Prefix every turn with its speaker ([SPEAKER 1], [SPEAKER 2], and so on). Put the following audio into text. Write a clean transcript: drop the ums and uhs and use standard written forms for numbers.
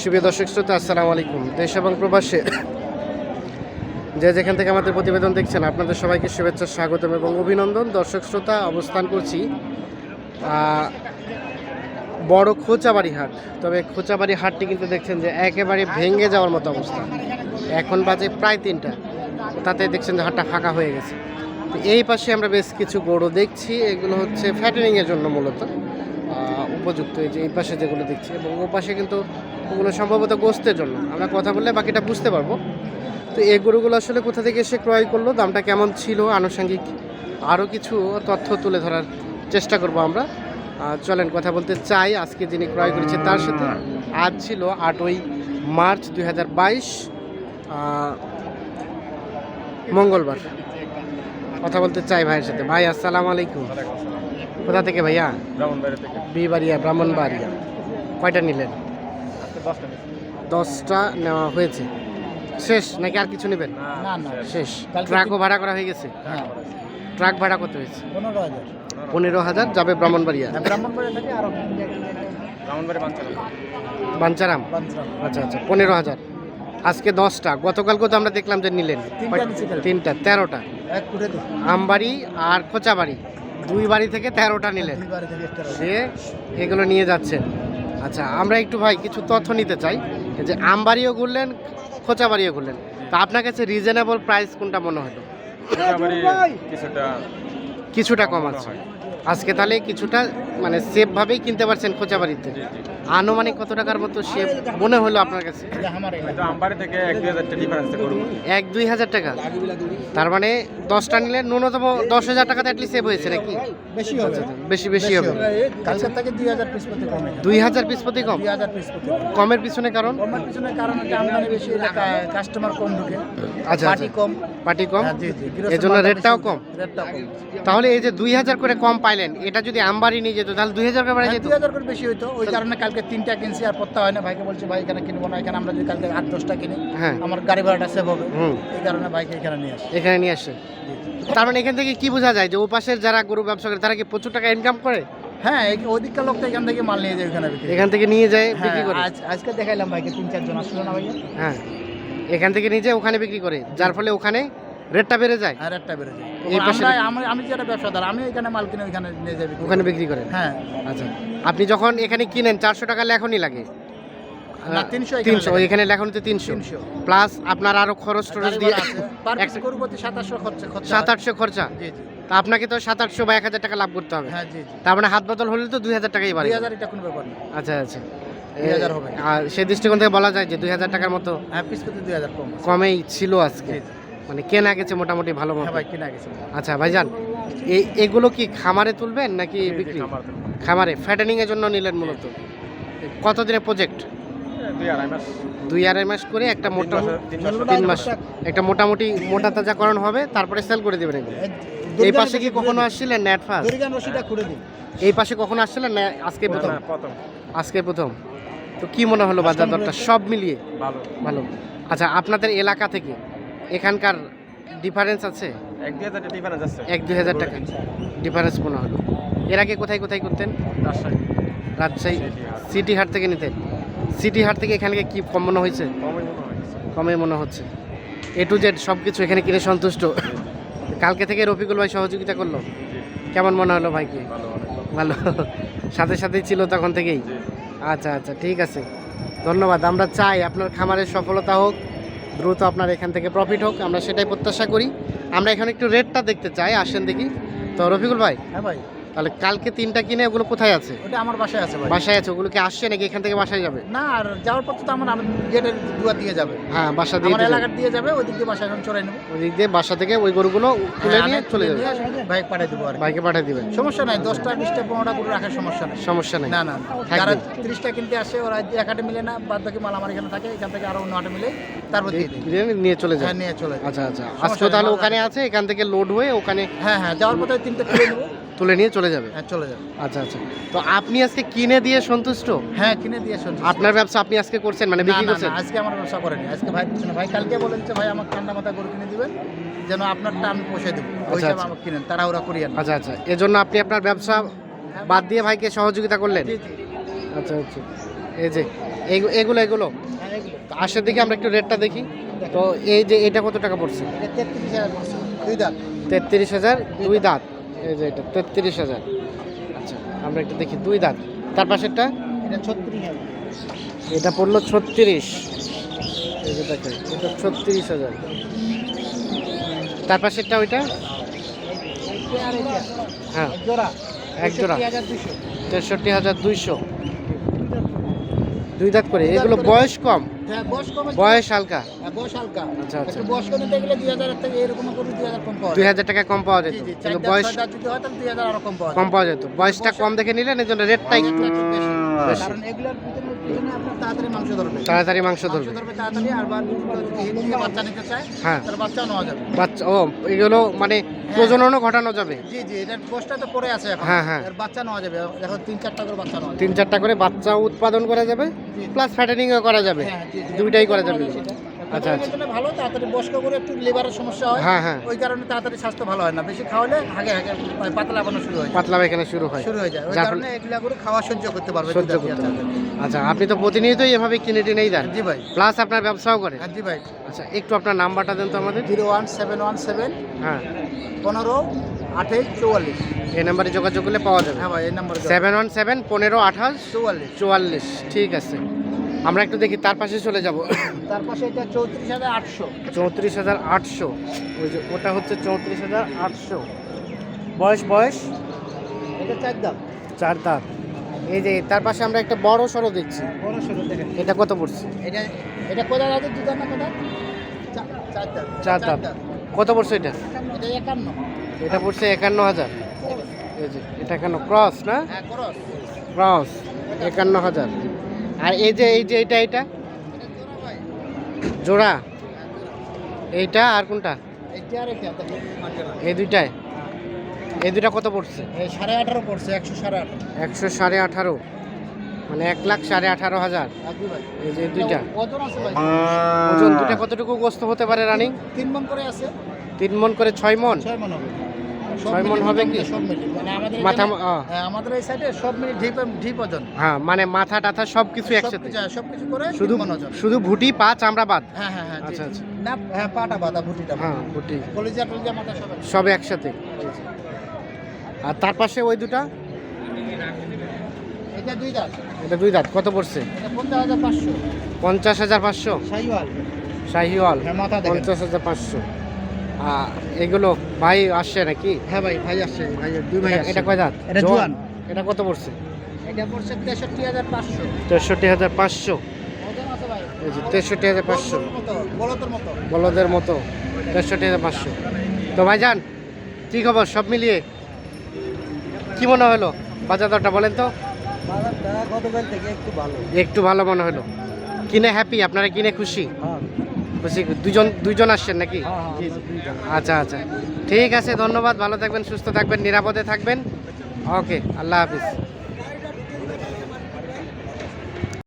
[SPEAKER 1] সুপ্রিয় দর্শক শ্রোতা, আসসালামু আলাইকুম। দেশ এবং প্রবাসে যে যেখান থেকে আমাদের প্রতিবেদন দেখছেন, আপনাদের সবাইকে শুভেচ্ছা, স্বাগতম এবং অভিনন্দন। দর্শক শ্রোতা, অবস্থান করছি বড় খোঁচাবাড়ি হাট। তবে খোঁচাবাড়ি হাটটি কিন্তু দেখছেন যে একেবারে ভেঙে যাওয়ার মতো অবস্থা। এখন বাজে প্রায় 3টা, তাতে দেখছেন যে হাটটা ফাঁকা হয়ে গেছে। তো এই পাশে আমরা বেশ কিছু গরু দেখছি, এগুলো হচ্ছে ফ্যাটেনিংয়ের জন্য মূলত উপযুক্ত। এই যে এই পাশে যেগুলো দেখছি, এবং ও পাশে কিন্তু ওগুলো সম্ভবত গোস্তের জন্য। আমরা কথা বললে বাকিটা বুঝতে পারবো। তো এই গরুগুলো আসলে কোথা থেকে এসে ক্রয় করলো, দামটা কেমন ছিল, আনুষঙ্গিক আরও কিছু তথ্য তুলে ধরার চেষ্টা করব আমরা। চলেন কথা বলতে চাই আজকে যিনি ক্রয় করেছে তার সাথে। আজ ছিল 8ই মার্চ 2022, মঙ্গলবার। কথা বলতে চাই ভাইয়ের সাথে। ভাই আসসালামু আলাইকুম। কোথা থেকে ভাইয়া? বিবাড়িয়া, ব্রাহ্মণবাড়িয়া। কয়টা নিলেন? 10টা নেওয়া হয়েছে। শেষ নাকি আর কিছু নেবেন?
[SPEAKER 2] না
[SPEAKER 1] শেষ। ট্রাকও ভাড়া করা হয়ে গেছে? ট্রাক ভাড়া কত হয়েছে? 15,000 যাবে ব্রাহ্মণবাড়িয়া। বাঞ্চারাম। আচ্ছা আচ্ছা, 15,000। আজকে 10টা। গতকালকে তো আমরা দেখলাম যে নিলেন 3টা, 13টা। আমবাড়ি আর খোঁচাবাড়ি, দুই বাড়ি থেকে 13টা নিলেন, সে এগুলো নিয়ে যাচ্ছেন। আচ্ছা, আমরা একটু ভাই কিছু তথ্য নিতে চাই। যে আমবাড়িও ঘুরলেন, খোঁচাবাড়িও ঘুরলেন, তা আপনার কাছে রিজনেবল প্রাইস কোনটা মনে হলো? কিছুটা কম আছে আজকে, তাহলে কিছুটা মানে সেফভাবেই কিনতে পারছেন খোঁচাবাড়িতে। আনুমানিক কত টাকার মতো সেফ মনে হলো আপনার কাছে? 1-2 হাজার টাকা। তার মানে 10টা নিলে ন্যূনতম 10,000 টাকাতে অ্যাটলিস্ট সেভ হয়েছে নাকি? বেশি হবে। 2,000 পিস প্রতি কম। কমের পিছনে কারণ?
[SPEAKER 2] কাস্টমার কম ঢুকে।
[SPEAKER 1] আচ্ছা, পার্টি কম, এই জন্য রেটটাও কম। তাহলে এই যে 2,000 করে কম পাইলেন, এটা যদি আমবাড়ি নিয়ে যেত তাহলে 2,000 করে বাড়াই যেত।
[SPEAKER 2] 2,000 করে বেশি হইতো। ওই কারণে কালকে 3টা কিনছি, আর পড়তে হয় না। ভাইকে বলছি ভাই এখানে কিনবো না, এখানে আমরা যদি কালকে 8-10টা কিনি আমার গাড়ি ভাড়াটা সেভ হবে। এই কারণে ভাইকে এখানে নিয়ে আসে।
[SPEAKER 1] তার মানে এখান থেকে কি বোঝা যায় যে ও পাশের যারা গরু ব্যবসা করে তারা কি প্রচুর টাকা ইনকাম করে?
[SPEAKER 2] হ্যাঁ, ওদিককার লোক তো এখান থেকে মাল নিয়ে যায়,
[SPEAKER 1] এখান থেকে নিয়ে যায় বিক্রি করে।
[SPEAKER 2] আজকে দেখাইলাম ভাইকে, 3-4 জন আসলো না ভাইয়া।
[SPEAKER 1] হ্যাঁ, এখান থেকে নিয়ে যায় ওখানে বিক্রি করে, যার ফলে ওখানে রেটটা বেড়ে যায়।
[SPEAKER 2] হ্যাঁ, রেটটা বেড়ে যায়। আমি যেটা ব্যবসাদার, আমি এখানে মাল কিনে ওখানে নিয়ে যাই,
[SPEAKER 1] ওখানে বিক্রি করেন।
[SPEAKER 2] হ্যাঁ।
[SPEAKER 1] আচ্ছা, আপনি যখন এখানে কিনেন 400 টাকা লেখনই লাগে?
[SPEAKER 2] না, 300।
[SPEAKER 1] এখানে লেখনিতে 300 প্লাস আপনার আরো খরচ টরচ দিয়ে
[SPEAKER 2] পার পিস গরু প্রতি 700 খরচা।
[SPEAKER 1] 700 খরচা।
[SPEAKER 2] জি জি।
[SPEAKER 1] তা আপনাকে তো 700 বা 1,000 টাকা লাভ করতে হবে।
[SPEAKER 2] হ্যাঁ জি জি।
[SPEAKER 1] তার মানে হাত বদল হলে তো 2,000 টাকাই বাড়ে।
[SPEAKER 2] 2,000 এটা কোনো ব্যাপার না।
[SPEAKER 1] আচ্ছা আচ্ছা,
[SPEAKER 2] 2,000 হবে।
[SPEAKER 1] আর সেই দৃষ্টিকোণ থেকে বলা যায় যে 2,000 টাকার মতো
[SPEAKER 2] হ্যাঁ, পিস প্রতি 2,000
[SPEAKER 1] কমেই ছিল আজকে। মানে কেনা গেছে মোটামুটি ভালো মতো।
[SPEAKER 2] হ্যাঁ ভাই, কেনা গেছে।
[SPEAKER 1] আচ্ছা ভাইজান, এগুলো কি খামারে তুলবেন নাকি বিক্রি? খামারে ফ্যাটেনিং এর জন্য নিলেন মূলত। কতদিনের প্রজেক্ট? 2-2.5 মাস করে একটা মোটামুটি 3 মাস একটা মোটামুটি মোটা তাজাকরণ হবে, তারপরে সেল করে দেবেন এগুলো। এই পাশে কি কখনো আসছিলেন? নেট ফার্স্ট এই পাশে কখনো আসছিলেন না? আজকে প্রথম? আজকে প্রথম। তো কি মনে হলো বাজার দরটা সব মিলিয়ে? ভালো। আচ্ছা, আপনাদের এলাকা থেকে এখানকার ডিফারেন্স আছে? 1-2 হাজার টাকা ডিফারেন্স মনে হলো। এর আগে কোথায় করতেন? রাজশাহী সিটি হাট থেকে নিতেন। সিটি হাট থেকে এখানে কি কম মনে হয়েছে? কমই মনে হচ্ছে। A to Z সব কিছু এখানে কিনে সন্তুষ্ট। কালকে থেকে রফিকুল ভাই সহযোগিতা করলো, কেমন মনে হলো ভাইকে? ভালো, সাথেই ছিল তখন থেকেই। আচ্ছা আচ্ছা, ঠিক আছে, ধন্যবাদ। আমরা চাই আপনার খামারের সফলতা হোক, দ্রুত আপনার এখান থেকে প্রফিট হোক, আমরা সেটাই প্রত্যাশা করি। আমরা এখানে একটু রেটটা দেখতে চাই, আসেন দেখি। তো রফিকুল ভাই,
[SPEAKER 2] হ্যাঁ ভাই,
[SPEAKER 1] তাহলে কালকে 3টা কিনে ওগুলো কোথায় আছে?
[SPEAKER 2] ওটা আমার বাসায় আছে ভাই।
[SPEAKER 1] বাসায় আছে? ওগুলো কি আসছে নাকি এখান থেকে বাসায় যাবে?
[SPEAKER 2] না, আর যাওয়ার পথে তো আমার গেটের দুয়ার দিয়ে যাবে।
[SPEAKER 1] হ্যাঁ, বাসা দিয়ে
[SPEAKER 2] এলাকার দিয়ে যাবে, ওই দিক দিয়ে বাসা এখন চড়াই নেব।
[SPEAKER 1] ওই দিক দিয়ে বাসা থেকে ওই গরুগুলো তুলে নিয়ে চলে যাবে।
[SPEAKER 2] বাইক পাঠিয়ে দেবো, আর
[SPEAKER 1] বাইকে পাঠিয়ে দিবেন।
[SPEAKER 2] সমস্যা নাই। 10টা 20টা 15টা গরু রাখার সমস্যা নেই। না, যারা 30টা কিনতে আসে ওরা এক হাটে মিলে না, বাদ বাকি মাল আমার এখানে থাকে, এখান থেকে আরো অন্য হাটে মিলে তারপর
[SPEAKER 1] নিয়ে চলে যায়।
[SPEAKER 2] নিয়ে চলে যায়।
[SPEAKER 1] আচ্ছা আচ্ছা, আজকে তাহলে ওখানে আছে, এখান থেকে লোড হয়ে ওখানে
[SPEAKER 2] হ্যাঁ যাওয়ার পথে 3টা তুলে নেবো,
[SPEAKER 1] তুলে নিয়ে চলে যাবে।
[SPEAKER 2] হ্যাঁ, চলে যাবে।
[SPEAKER 1] আচ্ছা আচ্ছা, তো আপনি আজকে কিনে দিয়ে সন্তুষ্ট?
[SPEAKER 2] হ্যাঁ, কিনে দিয়ে সন্তুষ্ট।
[SPEAKER 1] আপনার ব্যবসা আপনি আজকে করছেন, মানে বিক্রি করছেন?
[SPEAKER 2] আজকে আমার ব্যবসা করেনি, আজকে ভাই পিছনে। ভাই কালকে বলেছে ভাই আমার ঠান্ডা মাথা গরু কিনে দিবেন, যেন আপনারটা আমি পৌঁছে দেবো, ওই হিসাবে আমাকে কিনেন, তাড়াহুড়া করিয়েন।
[SPEAKER 1] আচ্ছা আচ্ছা, এজন্য আপনি আপনার ব্যবসা বাদ দিয়ে ভাইকে সহযোগিতা করলেন?
[SPEAKER 2] জি জি।
[SPEAKER 1] আচ্ছা আচ্ছা, এই যে এগুলো এগুলো
[SPEAKER 2] হ্যাঁ, এগুলো।
[SPEAKER 1] আশের দিকে আমরা একটু রেটটা দেখি। তো এই যে এটা কত টাকা পড়ছে?
[SPEAKER 2] এটা 33,000 পড়ছে, 2 দাঁত।
[SPEAKER 1] 33,000 2 দাঁত। এই যে এটা 33,000। আচ্ছা আমরা একটু দেখি 2 দাঁত। তার পাশেরটা
[SPEAKER 2] এটা 36,000।
[SPEAKER 1] এটা পড়লো 36। এই যে দেখেন এটা 36,000। তার পাশেরটা ওইটা
[SPEAKER 2] এইটা আর এইটা।
[SPEAKER 1] হ্যাঁ
[SPEAKER 2] এক জোড়া।
[SPEAKER 1] এক জোড়া
[SPEAKER 2] 63,200।
[SPEAKER 1] 63,200। 2 দাঁত করে। এগুলো বয়স কম,
[SPEAKER 2] হ্যাঁ, বয়স কম আছে।
[SPEAKER 1] বয়স হালকা।
[SPEAKER 2] হ্যাঁ, বয়স হালকা।
[SPEAKER 1] আচ্ছা, আচ্ছা।
[SPEAKER 2] একটু বয়স কম নিতে গেলে 2,000 এর থেকে এরকম করে 2,000 কম পাওয়া যায়।
[SPEAKER 1] 2,000 টাকা কম পাওয়া যেত,
[SPEAKER 2] জি, জি,
[SPEAKER 1] কিন্তু
[SPEAKER 2] 4
[SPEAKER 1] বয়স
[SPEAKER 2] দাঁত, 6 দাঁত যদি হয় তাহলে 2,000 আরো কম পাওয়া যায়।
[SPEAKER 1] কম পাওয়া যেত। বয়সটা কম দেখে নিলেন, এই জন্য রেটটা একটু
[SPEAKER 2] একটু বেশি।
[SPEAKER 1] বেশি।
[SPEAKER 2] কারণ এগুলোর পিছনে আপনার তাড়াতাড়ি মাংস ধরবে।
[SPEAKER 1] তাড়াতাড়ি মাংস ধরবে।
[SPEAKER 2] তাড়াতাড়ি, আর যদি হিট দিয়ে বাচ্চা নিতে চায়
[SPEAKER 1] হ্যাঁ।
[SPEAKER 2] তাহলে বাচ্চাও নেওয়া যাবে।
[SPEAKER 1] বাচ্চা ও এগুলো মানে প্রজননও ঘটানো যাবে।
[SPEAKER 2] জি জি, এটার কোষটা তো পড়ে আছে এখন।
[SPEAKER 1] হ্যাঁ, হ্যাঁ।
[SPEAKER 2] এর বাচ্চা নেওয়া যাবে, এখন 3-4টা করে বাচ্চা নেওয়া যাবে।
[SPEAKER 1] 3-4টা করে বাচ্চা উৎপাদন করা যাবে,
[SPEAKER 2] জি।
[SPEAKER 1] প্লাস ফ্যাটেনিংও করা যাবে।
[SPEAKER 2] হ্যাঁ, জি, জি।
[SPEAKER 1] দুইটাই করা যাবে।
[SPEAKER 2] সেটা।
[SPEAKER 1] আচ্ছা,
[SPEAKER 2] প্রজননের জন্য ভালো, তাড়াতাড়ি বয়স্ক করে একটু লিভারের সমস্যা হয়।
[SPEAKER 1] হ্যাঁ, হ্যাঁ।
[SPEAKER 2] ওই কারণে তাড়াতাড়ি স্বাস্থ্য ভালো হয় না, বেশি খাওয়ালে আগে আগে পাতলা বানানো শুরু হয়
[SPEAKER 1] পাতলা পায়খানা শুরু হয়।
[SPEAKER 2] শুরু হয়ে যায়। ওই
[SPEAKER 1] যার
[SPEAKER 2] কারণে এগুলা করে খাওয়া সহ্য করতে পারবে।
[SPEAKER 1] সহ্য করতে পারবে। আচ্ছা আপনি তো প্রতিনিয়তই এভাবে কিনে টিনেই দেন,
[SPEAKER 2] জি ভাই।
[SPEAKER 1] প্লাস আপনার ব্যবসাও করেন।
[SPEAKER 2] হ্যাঁ, জি ভাই।
[SPEAKER 1] আচ্ছা একটু আপনার নাম্বারটা দেন তো আমাদের।
[SPEAKER 2] 01717
[SPEAKER 1] হ্যাঁ
[SPEAKER 2] 15 28 44।
[SPEAKER 1] এই নাম্বারে যোগাযোগ করলে পাওয়া যাবে।
[SPEAKER 2] হ্যাঁ ভাই, এই নাম্বার
[SPEAKER 1] 717 15 28
[SPEAKER 2] 44।
[SPEAKER 1] 44। ঠিক আছে, আমরা একটু দেখি তার পাশে চলে যাব।
[SPEAKER 2] তার পাশে এটা 34,800।
[SPEAKER 1] 34,800। ওই যে ওটা হচ্ছে 34,800। বয়স বয়স
[SPEAKER 2] এটা 4 দাম।
[SPEAKER 1] 4 দাঁত। এই যে তার পাশে আমরা একটা বড় সরো দেখছি,
[SPEAKER 2] বড় সরু দেখেন।
[SPEAKER 1] এটা কত পড়ছে?
[SPEAKER 2] এটা এটা কোদা দাঁতের 2 দাঁত না কোদা? 4 দাঁত।
[SPEAKER 1] 4 দাঁত। কত পড়ছে এটা?
[SPEAKER 2] এটা 51।
[SPEAKER 1] এটা পড়ছে 51,000। এই যে এটা কেন ক্রস না?
[SPEAKER 2] হ্যাঁ, ক্রস।
[SPEAKER 1] ক্রস 51,000। আর এই যে এটা
[SPEAKER 2] এটা জোড়া ভাই।
[SPEAKER 1] জোড়া, এইটা আর কোনটা?
[SPEAKER 2] এটা আর এটা দেখেন মার্কেট।
[SPEAKER 1] এই দুইটায়, এই দুইটা কত পড়ছে?
[SPEAKER 2] এই 18.5 পড়ছে, 118.5।
[SPEAKER 1] 118.5, মানে 1,18,500।
[SPEAKER 2] জি ভাই।
[SPEAKER 1] এই যে দুইটা
[SPEAKER 2] ওজন আছে ভাই।
[SPEAKER 1] ওজন দুইটা কতটুকু গোস্ত হতে পারে রানিং?
[SPEAKER 2] 3 মণ করে আছে।
[SPEAKER 1] 3 মণ করে 6 মণ।
[SPEAKER 2] 6 মণ হবে।
[SPEAKER 1] 6 মণ হবে কি?
[SPEAKER 2] সব মিলে মানে আমাদের
[SPEAKER 1] মাথা
[SPEAKER 2] হ্যাঁ, আমাদের এই সাইডে সব মিলে ঢিপ ওজন।
[SPEAKER 1] হ্যাঁ মানে মাথা টাথা সব কিছু একসাথে,
[SPEAKER 2] সবকিছু করে
[SPEAKER 1] শুধু
[SPEAKER 2] 3 মণ ওজন।
[SPEAKER 1] শুধু ভুটি পা চামড়া বাদ।
[SPEAKER 2] হ্যাঁ হ্যাঁ হ্যাঁ, জি।
[SPEAKER 1] আচ্ছা, আচ্ছা।
[SPEAKER 2] না, হ্যাঁ, পাটা বাদা ভুটিটা।
[SPEAKER 1] হ্যাঁ ভুটি
[SPEAKER 2] কলিজা টলিজা মাথা সব আছে।
[SPEAKER 1] সব একসাথে। আর তার পাশে ওই দুটা,
[SPEAKER 2] এটা 2 দাঁত।
[SPEAKER 1] এটা 2 দাঁত। কত পড়ছে?
[SPEAKER 2] এটা 50,500।
[SPEAKER 1] 50,500।
[SPEAKER 2] শাহিওয়াল।
[SPEAKER 1] শাহিওয়াল
[SPEAKER 2] হ্যাঁ, মাথা দেখেন।
[SPEAKER 1] 50,500। এগুলো ভাই আসছে নাকি?
[SPEAKER 2] হ্যাঁ ভাই, ভাই আসছে, ভাই 2 ভাই আসছে।
[SPEAKER 1] এটা কয় দাঁত?
[SPEAKER 2] এটা জোয়ান।
[SPEAKER 1] এটা কত পড়ছে?
[SPEAKER 2] এটা পড়ছে 63,500।
[SPEAKER 1] 63,500।
[SPEAKER 2] ওজন আছে ভাই।
[SPEAKER 1] এই যে 63,500।
[SPEAKER 2] বলদের মতো।
[SPEAKER 1] বলদের মতো 63,500। তো ভাইজান কি খবর সব মিলিয়ে কি মনে হলো বাজার দরটা বলেন তো?
[SPEAKER 2] বাজারটা গতকাল থেকে একটু ভালো।
[SPEAKER 1] একটু ভালো মনে হলো। কিনে হ্যাপি? আপনারা কিনে খুশি?
[SPEAKER 2] হ্যাঁ
[SPEAKER 1] খুশি। দুইজন আসছেন নাকি? আচ্ছা আচ্ছা, ঠিক আছে, ধন্যবাদ। ভালো থাকবেন, সুস্থ থাকবেন, নিরাপদে থাকবেন। ওকে, আল্লাহ হাফিজ।